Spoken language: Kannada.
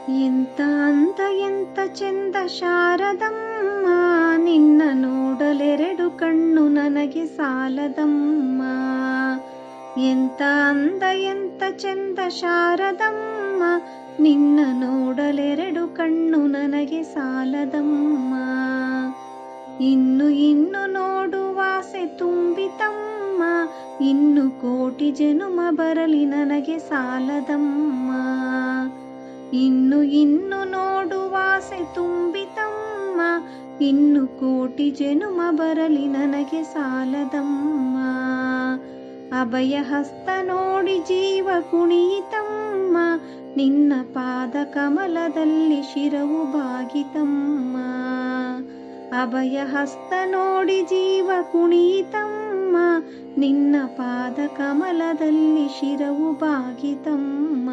ಎಂತ ಅಂತ ಎಂತ ಚೆಂದ ಶಾರದಮ್ಮ, ನಿನ್ನ ನೋಡಲೆರಡು ಕಣ್ಣು ನನಗೆ ಸಾಲದಮ್ಮ. ಎಂತ ಅಂದ ಎಂತ ಚೆಂದ ಶಾರದಮ್ಮ, ನಿನ್ನ ನೋಡಲೆರಡು ಕಣ್ಣು ನನಗೆ ಸಾಲದಮ್ಮ. ಇನ್ನು ಇನ್ನು ನೋಡುವಾಸೆ ತುಂಬಿತಮ್ಮ, ಇನ್ನು ಕೋಟಿ ಜನುಮ ಬರಲಿ ನನಗೆ ಸಾಲದಮ್ಮ. ಇನ್ನು ಇನ್ನು ನೋಡುವಾಸೆ ತುಂಬಿತಮ್ಮ, ಇನ್ನು ಕೋಟಿ ಜನುಮ ಬರಲಿ ನನಗೆ ಸಾಲದಮ್ಮ. ಅಭಯ ಹಸ್ತ ನೋಡಿ ಜೀವ ಕುಣಿಯಿತಮ್ಮ, ನಿನ್ನ ಪಾದ ಕಮಲದಲ್ಲಿ ಶಿರವು ಬಾಗಿತಮ್ಮ. ಅಭಯ ಹಸ್ತ ನೋಡಿ ಜೀವ ಕುಣಿಯಿತಮ್ಮ, ನಿನ್ನ ಪಾದ ಕಮಲದಲ್ಲಿ ಶಿರವು ಬಾಗಿತಮ್ಮ.